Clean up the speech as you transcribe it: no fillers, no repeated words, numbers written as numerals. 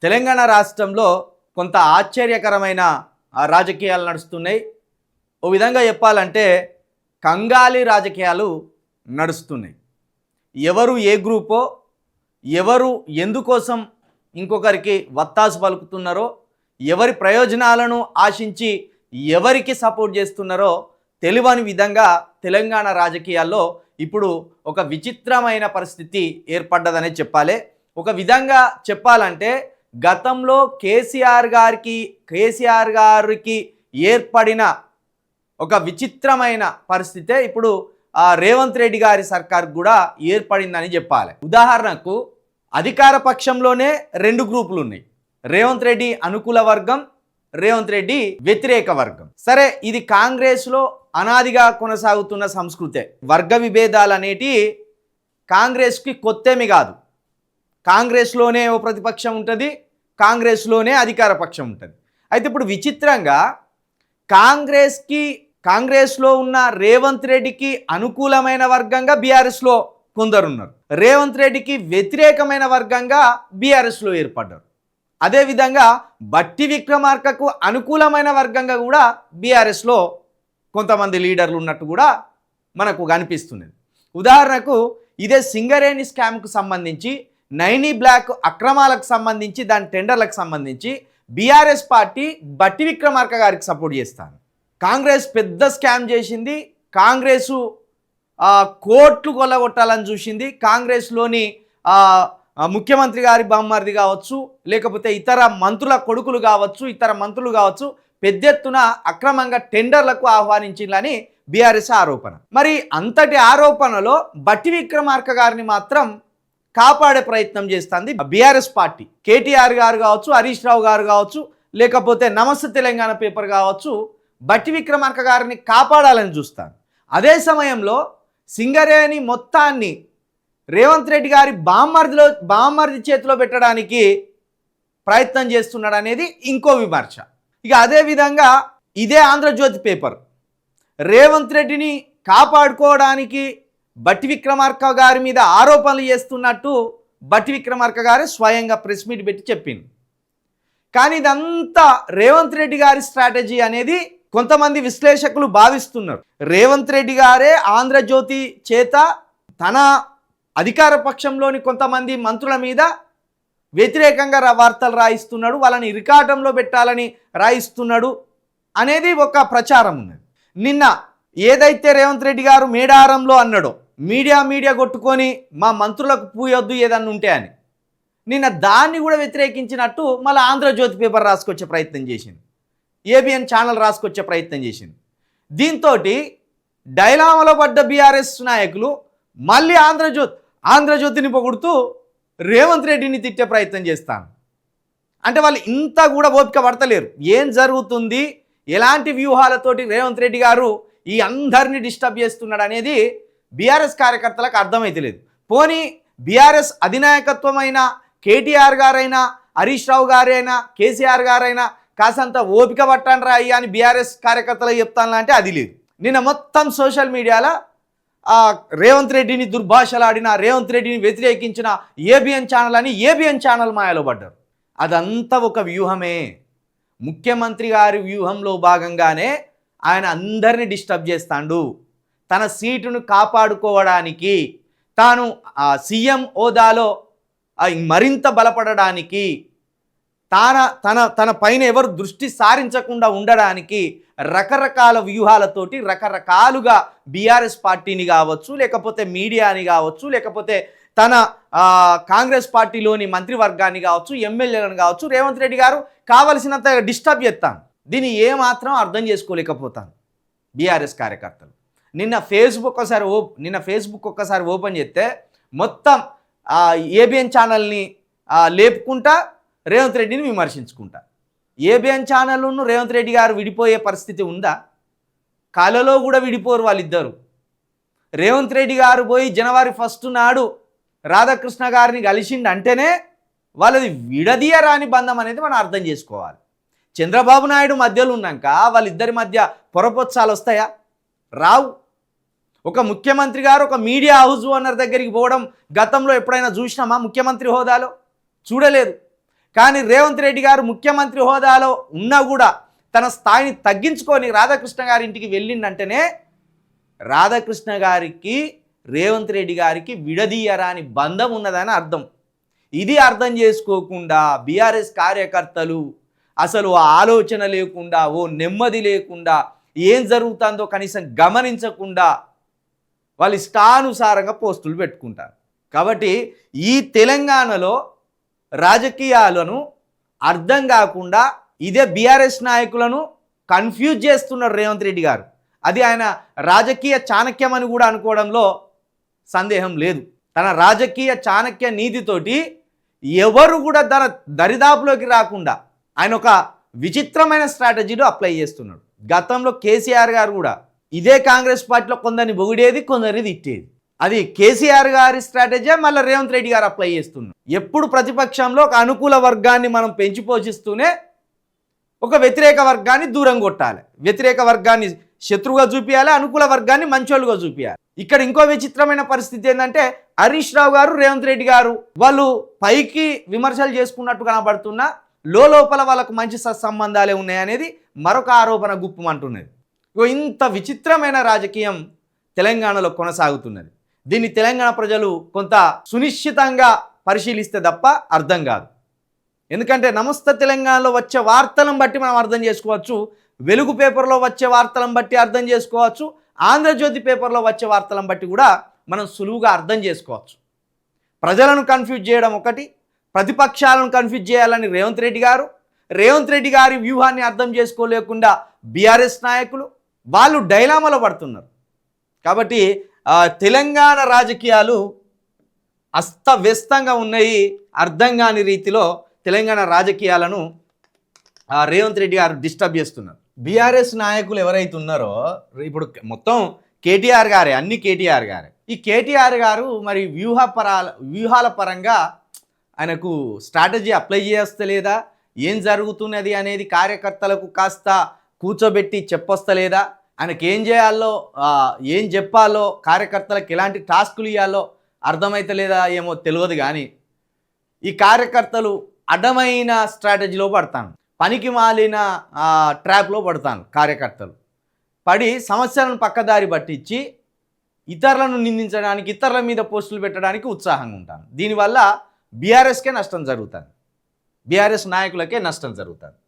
తెలంగాణ రాష్ట్రంలో కొంత ఆశ్చర్యకరమైన రాజకీయాలు నడుస్తున్నాయి. ఓ విధంగా చెప్పాలంటే కంగాలి రాజకీయాలు నడుస్తున్నాయి. ఎవరు ఏ గ్రూపో, ఎవరు ఎందుకోసం ఇంకొకరికి వత్తాసు పలుకుతున్నారో, ఎవరి ప్రయోజనాలను ఆశించి ఎవరికి సపోర్ట్ చేస్తున్నారో తెలియని విధంగా తెలంగాణ రాజకీయాల్లో ఇప్పుడు ఒక విచిత్రమైన పరిస్థితి ఏర్పడ్డదనే చెప్పాలి. ఒక విధంగా చెప్పాలంటే గతంలో కేసీఆర్ గారికి ఏర్పడిన ఒక విచిత్రమైన పరిస్థితే ఇప్పుడు రేవంత్ రెడ్డి గారి సర్కార్ కూడా ఏర్పడిందని చెప్పాలి. ఉదాహరణకు అధికార పక్షంలోనే రెండు గ్రూపులు ఉన్నాయి. రేవంత్ రెడ్డి అనుకూల వర్గం, రేవంత్ రెడ్డి వ్యతిరేక వర్గం. సరే, ఇది కాంగ్రెస్లో అనాదిగా కొనసాగుతున్న సంస్కృతే. వర్గ విభేదాలు అనేటి కాంగ్రెస్కి కొత్తేమి కాదు. కాంగ్రెస్లోనే ఓ ప్రతిపక్షం ఉంటుంది, కాంగ్రెస్లోనే అధికార పక్షం ఉంటుంది. అయితే ఇప్పుడు విచిత్రంగా కాంగ్రెస్లో ఉన్న రేవంత్ రెడ్డికి అనుకూలమైన వర్గంగా బీఆర్ఎస్లో కొందరున్నారు, రేవంత్ రెడ్డికి వ్యతిరేకమైన వర్గంగా బీఆర్ఎస్లో ఏర్పడ్డారు. అదేవిధంగా బట్టి విక్రమార్కకు అనుకూలమైన వర్గంగా కూడా బీఆర్ఎస్లో కొంతమంది లీడర్లు ఉన్నట్టు కూడా మనకు కనిపిస్తున్నది. ఉదాహరణకు ఇదే సింగరేణి స్కామ్కు సంబంధించి, నైనీ బ్లాక్ అక్రమాలకు సంబంధించి, దాని టెండర్లకు సంబంధించి బీఆర్ఎస్ పార్టీ బట్టి విక్రమార్క గారికి సపోర్ట్ చేస్తాను. కాంగ్రెస్ పెద్ద స్కామ్ చేసింది, కాంగ్రెసు కోట్లు కొల్లగొట్టాలని చూసింది. కాంగ్రెస్లోని ముఖ్యమంత్రి గారి బామ్మర్ది కావచ్చు, లేకపోతే ఇతర మంత్రుల కొడుకులు కావచ్చు, ఇతర మంత్రులు కావచ్చు, పెద్ద ఎత్తున అక్రమంగా టెండర్లకు ఆహ్వానించిందని బీఆర్ఎస్ ఆరోపణ. మరి అంతటి ఆరోపణలో బట్టి విక్రమార్క గారిని మాత్రం కాపాడే ప్రయత్నం చేస్తుంది బీఆర్ఎస్ పార్టీ. కేటీఆర్ గారు కావచ్చు, హరీష్ రావు గారు కావచ్చు, లేకపోతే నమస్తే తెలంగాణ పేపర్ కావచ్చు, బట్టి విక్రమార్క గారిని కాపాడాలని చూస్తాను. అదే సమయంలో సింగరేణి మొత్తాన్ని రేవంత్ రెడ్డి గారి బామ్మర్ది చేతిలో పెట్టడానికి ప్రయత్నం చేస్తున్నాడు అనేది ఇంకో విమర్శ. ఇక అదేవిధంగా ఇదే ఆంధ్రజ్యోతి పేపర్ రేవంత్ రెడ్డిని కాపాడుకోవడానికి బట్టి విక్రమార్క గారి మీద ఆరోపణలు చేస్తున్నట్టు బట్టి విక్రమార్క గారే స్వయంగా ప్రెస్ మీట్ పెట్టి చెప్పింది. కానీ ఇదంతా రేవంత్ రెడ్డి గారి స్ట్రాటజీ అనేది కొంతమంది విశ్లేషకులు భావిస్తున్నారు. రేవంత్ రెడ్డి గారే ఆంధ్రజ్యోతి చేత తన అధికార పక్షంలోని కొంతమంది మంత్రుల మీద వ్యతిరేకంగా వార్తలు రాయిస్తున్నాడు, వాళ్ళని ఇరికాటంలో పెట్టాలని రాయిస్తున్నాడు అనేది ఒక ప్రచారం ఉన్నది. నిన్న ఏదైతే రేవంత్ రెడ్డి గారు మేడారంలో అన్నాడో, మీడియా కొట్టుకొని మా మంత్రులకు పూయొద్దు ఏదన్నా ఉంటే అని, నిన్న దాన్ని కూడా వ్యతిరేకించినట్టు మళ్ళీ ఆంధ్రజ్యోతి పేపర్ రాసుకొచ్చే ప్రయత్నం చేసింది, ఏబిఎన్ ఛానల్ రాసుకొచ్చే ప్రయత్నం చేసింది. దీంతో డైలామాలో పడ్డ బీఆర్ఎస్ నాయకులు మళ్ళీ ఆంధ్రజ్యోతిని పొగుడుతూ రేవంత్ రెడ్డిని తిట్టే ప్రయత్నం చేస్తాను. అంటే వాళ్ళు ఇంత కూడా ఓపిక పడతలేరు. ఏం జరుగుతుంది, ఎలాంటి వ్యూహాలతోటి రేవంత్ రెడ్డి గారు ఈ అందరినీ డిస్టర్బ్ చేస్తున్నాడు అనేది బీఆర్ఎస్ కార్యకర్తలకు అర్థమైతలేదు. పోనీ బీఆర్ఎస్ అధినాయకత్వమైన కేటీఆర్ గారైనా, హరీష్ రావు గారైనా, కేసీఆర్ గారైనా కాసంత ఓపిక పట్టండి రా అయ్యా అని బీఆర్ఎస్ కార్యకర్తలకు చెప్తాను అంటే అది లేదు. నిన్న మొత్తం సోషల్ మీడియాలో రేవంత్ రెడ్డిని దుర్భాషలాడిన, రేవంత్ రెడ్డిని వ్యతిరేకించిన ఏబిఎన్ ఛానల్ అని ఏబిఎన్ ఛానల్ మాయలో పడ్డారు. అదంతా ఒక వ్యూహమే. ముఖ్యమంత్రి గారి వ్యూహంలో భాగంగానే ఆయన అందరినీ డిస్టర్బ్ చేస్తాడు. తన సీటును కాపాడుకోవడానికి, తాను సీఎం హోదాలో మరింత బలపడడానికి, తన పైన ఎవరు దృష్టి సారించకుండా ఉండడానికి రకరకాల వ్యూహాలతోటి రకరకాలుగా బీఆర్ఎస్ పార్టీని కావచ్చు, లేకపోతే మీడియాని కావచ్చు, లేకపోతే తన కాంగ్రెస్ పార్టీలోని మంత్రివర్గాన్ని కావచ్చు, ఎమ్మెల్యేలను కావచ్చు, రేవంత్ రెడ్డి గారు కావలసినంత డిస్టర్బ్ చేస్తాను. దీన్ని ఏమాత్రం అర్థం చేసుకోలేకపోతాను బీఆర్ఎస్ కార్యకర్తలు. నిన్న ఫేస్బుక్ ఒక్కసారి ఓపెన్ చేస్తే మొత్తం ఏబిఎన్ ఛానల్ని లేపుకుంటా రేవంత్ రెడ్డిని విమర్శించుకుంటా. ఏబిఎన్ ఛానల్ను రేవంత్ రెడ్డి గారు విడిపోయే పరిస్థితి ఉందా? కలలో కూడా విడిపోరు వాళ్ళిద్దరు. రేవంత్ రెడ్డి గారు పోయి జనవరి 1 నాడు రాధాకృష్ణ గారిని కలిసిండు అంటేనే వాళ్ళది విడదీయరాని బంధం అనేది మనం అర్థం చేసుకోవాలి. చంద్రబాబు నాయుడు మధ్యలో ఉన్నాక వాళ్ళిద్దరి మధ్య పొరపొచ్చాలు వస్తాయా? రావు. ఒక ముఖ్యమంత్రి గారు ఒక మీడియా హౌస్ ఓనర్ దగ్గరికి పోవడం గతంలో ఎప్పుడైనా చూసినామా? ముఖ్యమంత్రి హోదాలో చూడలేదు. కానీ రేవంత్ రెడ్డి గారు ముఖ్యమంత్రి హోదాలో ఉన్నా కూడా తన స్థాయిని తగ్గించుకొని రాధాకృష్ణ గారి ఇంటికి వెళ్ళిందంటేనే రాధాకృష్ణ గారికి రేవంత్ రెడ్డి గారికి విడదీయరాని బంధం ఉన్నదని అర్థం. ఇది అర్థం చేసుకోకుండా బీఆర్ఎస్ కార్యకర్తలు అసలు ఆలోచన లేకుండా నెమ్మది లేకుండా ఏం జరుగుతుందో కనీసం గమనించకుండా వాళ్ళు ఇష్టానుసారంగా పోస్టులు పెట్టుకుంటారు. కాబట్టి ఈ తెలంగాణలో రాజకీయాలను అర్థం కాకుండా ఇదే బీఆర్ఎస్ నాయకులను కన్ఫ్యూజ్ చేస్తున్నారు రేవంత్ రెడ్డి గారు. అది ఆయన రాజకీయ చాణక్యం అని కూడా అనుకోవడంలో సందేహం లేదు. తన రాజకీయ చాణక్య నీతితోటి ఎవరు కూడా దరిదాపులోకి రాకుండా ఆయన ఒక విచిత్రమైన స్ట్రాటజీలో అప్లై చేస్తున్నాడు. గతంలో కేసీఆర్ గారు కూడా ఇదే కాంగ్రెస్ పార్టీలో కొందరిని పొగిడేది, కొందరిని తిట్టేది. అది కేసీఆర్ గారి స్ట్రాటజీ మళ్ళీ రేవంత్ రెడ్డి గారు అప్లై చేస్తున్నారు. ఎప్పుడు ప్రతిపక్షంలో ఒక అనుకూల వర్గాన్ని మనం పెంచి పోషిస్తూనే ఒక వ్యతిరేక వర్గాన్ని దూరం కొట్టాలి, వ్యతిరేక వర్గాన్ని శత్రువుగా చూపించాలి, అనుకూల వర్గాన్ని మంచోళ్ళుగా చూపించాలి. ఇక్కడ ఇంకో విచిత్రమైన పరిస్థితి ఏంటంటే హరీష్ రావు గారు రేవంత్ రెడ్డి గారు వాళ్ళు పైకి విమర్శలు చేసుకున్నట్టు కనబడుతున్నా లోపల వాళ్ళకు మంచి సత్సంబంధాలే ఉన్నాయనేది మరొక ఆరోపణ గుప్పమంటున్నది. ఇంత విచిత్రమైన రాజకీయం తెలంగాణలో కొనసాగుతున్నది. దీన్ని తెలంగాణ ప్రజలు కొంత సునిశ్చితంగా పరిశీలిస్తే తప్ప అర్థం కాదు. ఎందుకంటే నమస్తే తెలంగాణలో వచ్చే వార్తలను బట్టి మనం అర్థం చేసుకోవచ్చు, వెలుగు పేపర్లో వచ్చే వార్తలను బట్టి అర్థం చేసుకోవచ్చు, ఆంధ్రజ్యోతి పేపర్లో వచ్చే వార్తలను బట్టి కూడా మనం సులువుగా అర్థం చేసుకోవచ్చు. ప్రజలను కన్ఫ్యూజ్ చేయడం ఒకటి, ప్రతిపక్షాలను కన్ఫ్యూజ్ చేయాలని రేవంత్ రెడ్డి గారి వ్యూహాన్ని అర్థం చేసుకోలేకుండా బీఆర్ఎస్ నాయకులు వాళ్ళు డైలామాలో పడుతున్నారు. కాబట్టి తెలంగాణ రాజకీయాలు అస్తవ్యస్తంగా ఉన్నాయి. అర్థం కాని రీతిలో తెలంగాణ రాజకీయాలను రేవంత్ రెడ్డి గారు డిస్టర్బ్ చేస్తున్నారు. బీఆర్ఎస్ నాయకులు ఎవరైతే ఉన్నారో ఇప్పుడు మొత్తం కేటీఆర్ గారే, అన్ని కేటీఆర్ గారే. ఈ కేటీఆర్ గారు మరి వ్యూహాల పరంగా ఆయనకు స్ట్రాటజీ అప్లై చేస్తలేదా, ఏం జరుగుతున్నది అనేది కార్యకర్తలకు కాస్త కూర్చోబెట్టి చెప్పొస్తలేదా, ఆయనకి ఏం చేయాలో ఏం చెప్పాలో కార్యకర్తలకు ఎలాంటి టాస్కులు ఇవ్వాలో అర్థమైతలేదా ఏమో తెలియదు. కానీ ఈ కార్యకర్తలు అడ్డమైన స్ట్రాటజీలో పడతాను, పనికి మాలిన ట్రాప్లో పడతాను. కార్యకర్తలు పడి సమస్యలను పక్కదారి పట్టించి ఇతరులను నిందించడానికి, ఇతరుల మీద పోస్టులు పెట్టడానికి ఉత్సాహంగా ఉంటాను. దీనివల్ల బీఆర్ఎస్కే నష్టం జరుగుతుంది, బీఆర్ఎస్ నాయకులకే నష్టం జరుగుతుంది.